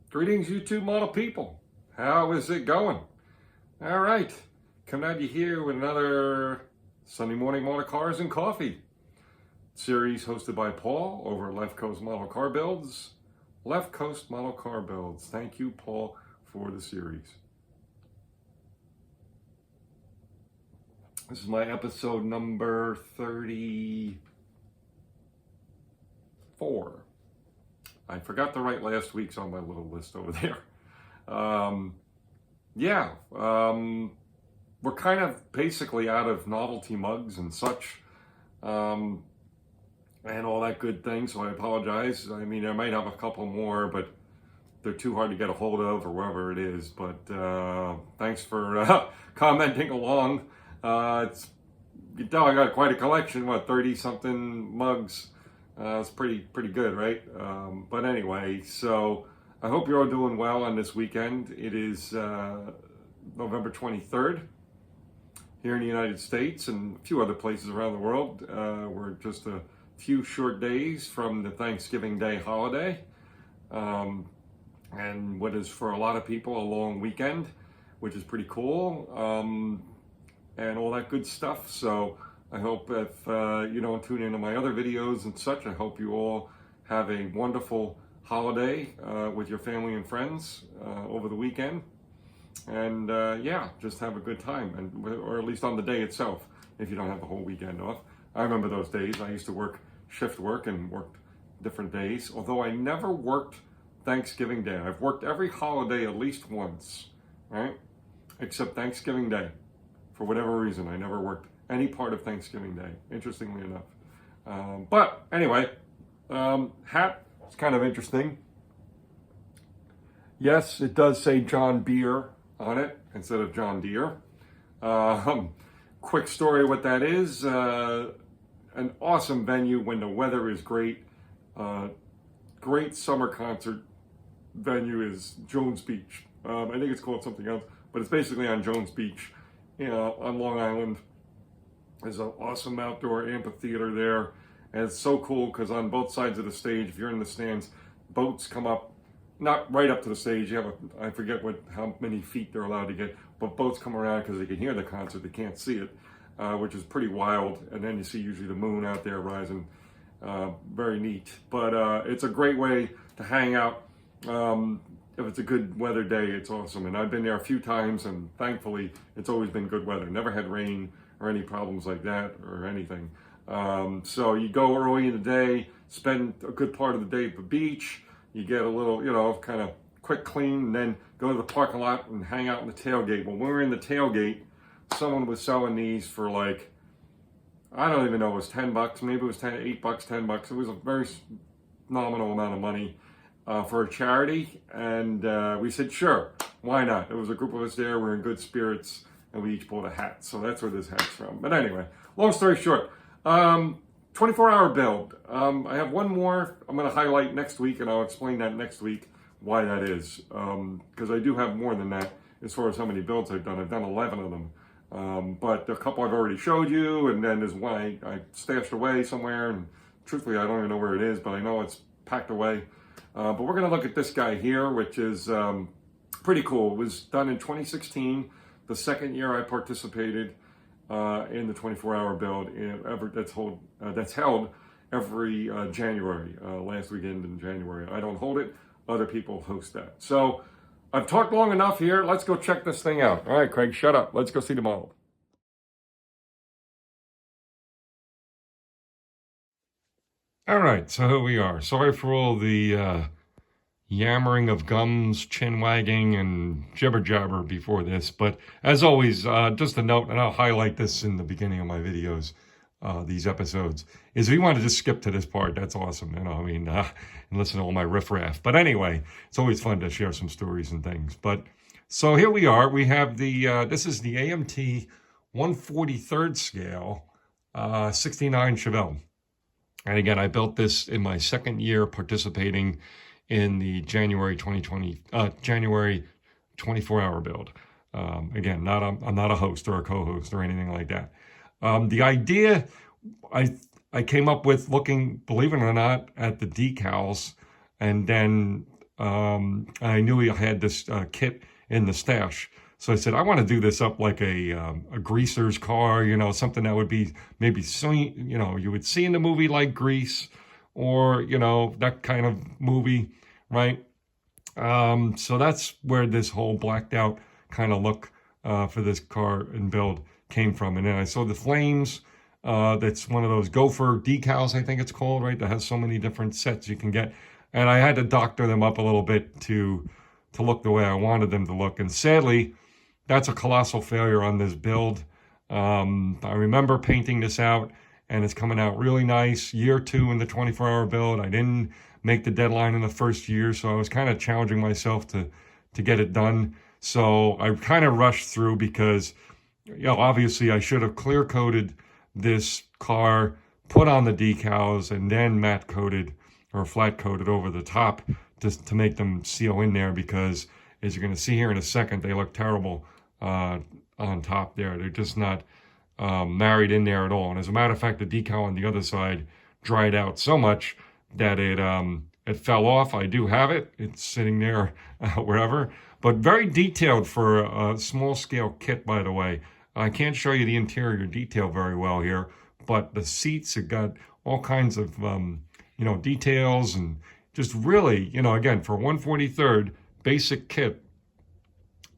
Greetings, YouTube model people. How is it going? All right, coming at you here with another Sunday morning model cars and coffee series hosted by Paul over at Left Coast Model Car Builds. Left Coast Model Car Builds. Thank you, Paul, for the series. This is my episode number 34. I forgot to write last week's on my little list over there. We're kind of basically out of novelty mugs and such, and all that good thing, so I apologize. I mean, I might have a couple more, but they're too hard to get a hold of or wherever it is. But thanks for commenting along. You can tell I got quite a collection, 30-something mugs. It's pretty good, right? But anyway, so I hope you're all doing well on this weekend. It is November 23rd here in the United States and a few other places around the world. We're just a few short days from the Thanksgiving Day holiday, and what is for a lot of people a long weekend, which is pretty cool, and all that good stuff. So I hope if you don't tune into my other videos and such, I hope you all have a wonderful holiday with your family and friends over the weekend. And just have a good time, or at least on the day itself, if you don't have the whole weekend off. I remember those days. I used to work shift work and worked different days, although I never worked Thanksgiving Day. I've worked every holiday at least once, right? Except Thanksgiving Day. For whatever reason, I never worked any part of Thanksgiving Day, interestingly enough. But anyway, hat is kind of interesting. Yes, it does say John Beer on it instead of John Deere. Quick story what that is. An awesome venue when the weather is great. Great summer concert venue is Jones Beach. I think it's called something else, but it's basically on Jones Beach, on Long Island. There's an awesome outdoor amphitheater there, and it's so cool because on both sides of the stage, if you're in the stands, boats come up, not right up to the stage. You have I forget how many feet they're allowed to get, but boats come around because they can hear the concert, they can't see it, which is pretty wild. And then you see usually the moon out there rising, very neat. But it's a great way to hang out. If it's a good weather day, it's awesome. And I've been there a few times, and thankfully, it's always been good weather. Never had rain or any problems like that or anything. So you go early in the day, spend a good part of the day at the beach. You get a little, kind of quick clean, and then go to the parking lot and hang out in the tailgate. When we were in the tailgate, someone was selling these for like, I don't even know, it was $10. Maybe it was $8, $10. It was a very nominal amount of money for a charity. And we said, sure, why not? There was a group of us there. We're in good spirits, and we each bought a hat. So that's where this hat's from. But anyway, long story short, 24-hour build. I have one more I'm going to highlight next week, and I'll explain that next week why that is. Because I do have more than that as far as how many builds I've done. I've done 11 of them. But a couple I've already showed you, and then there's one I stashed away somewhere, and truthfully, I don't even know where it is, but I know it's packed away. But we're going to look at this guy here, which is pretty cool. It was done in 2016, the second year I participated in the 24-hour build that's held every January, last weekend in January. I don't hold it, other people host that. So I've talked long enough here. Let's go check this thing out. All right, Craig, shut up. Let's go see the model. All right, so here we are. Sorry for all the yammering of gums, chin wagging, and jibber jabber before this. But as always, just a note, and I'll highlight this in the beginning of my videos, these episodes, is if you want to just skip to this part, that's awesome, and listen to all my riffraff. But anyway, it's always fun to share some stories and things. But so here we are. We have this is the AMT 1/43rd scale 69 Chevelle. And again, I built this in my second year participating in the January 24-hour build. Again, I'm not a host or a co-host or anything like that. The idea I came up with looking, believe it or not, at the decals, and then I knew he had this kit in the stash. So I said, I want to do this up like a greaser's car, you know, something that would be maybe, you know, you would see in the movie like Grease, or, you know, that kind of movie, right? So that's where this whole blacked out kind of look for this car and build came from. And then I saw the flames. That's one of those Gopher decals, I think it's called, right? That has so many different sets you can get. And I had to doctor them up a little bit to look the way I wanted them to look. And sadly, that's a colossal failure on this build. I remember painting this out, and it's coming out really nice. Year 2 in the 24-hour build. I didn't make the deadline in the first year, so I was kind of challenging myself to get it done. So I kind of rushed through because, you know, obviously I should have clear coated this car, put on the decals, and then matte coated or flat coated over the top just to make them seal in there, because as you're going to see here in a second, they look terrible on top there. They're just not married in there at all. And as a matter of fact, the decal on the other side dried out so much that it fell off. I do have it. It's sitting there wherever. But very detailed for a small scale kit, by the way. I can't show you the interior detail very well here, but the seats have got all kinds of, you know, details, and just really, you know, again, for 143rd basic kit,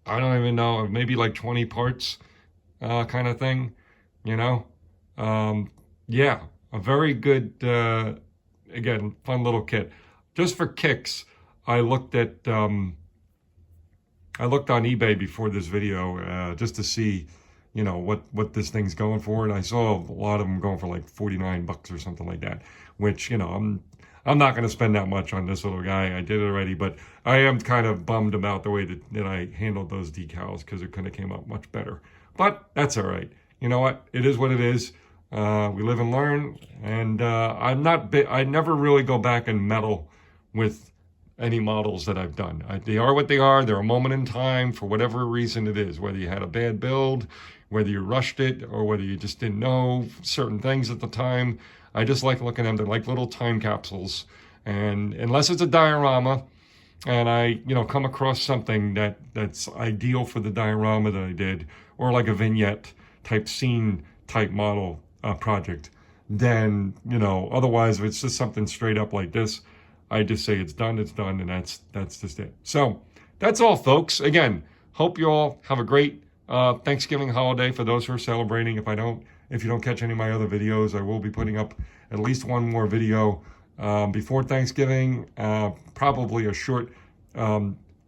I don't even know, maybe like 20 parts kind of thing, you know? Yeah, a very good, again, fun little kit. Just for kicks, I looked on eBay before this video just to see, you know, what this thing's going for, and I saw a lot of them going for like 49 bucks or something like that, which, you know, I'm not going to spend that much on this little guy. I did it already, but I am kind of bummed about the way that I handled those decals, because it could have came out much better. But that's all right. You know what? It is what it is. We live and learn, and I never really go back and meddle with any models that I've done. They are what they are. They're a moment in time for whatever reason it is, whether you had a bad build, whether you rushed it, or whether you just didn't know certain things at the time. I just like looking at them. They're like little time capsules. And unless it's a diorama, and I, you know, come across something that's ideal for the diorama that I did, or like a vignette type scene type model project, then, you know, otherwise if it's just something straight up like this, I just say it's done, and that's just it. So that's all, folks. Again, hope you all have a great Thanksgiving holiday for those who are celebrating. If you don't catch any of my other videos, I will be putting up at least one more video before Thanksgiving, probably a short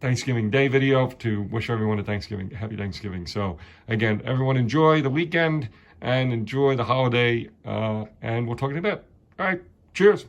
Thanksgiving Day video to wish everyone a happy Thanksgiving. So again, everyone enjoy the weekend and enjoy the holiday, and we'll talk in a bit. All right, cheers.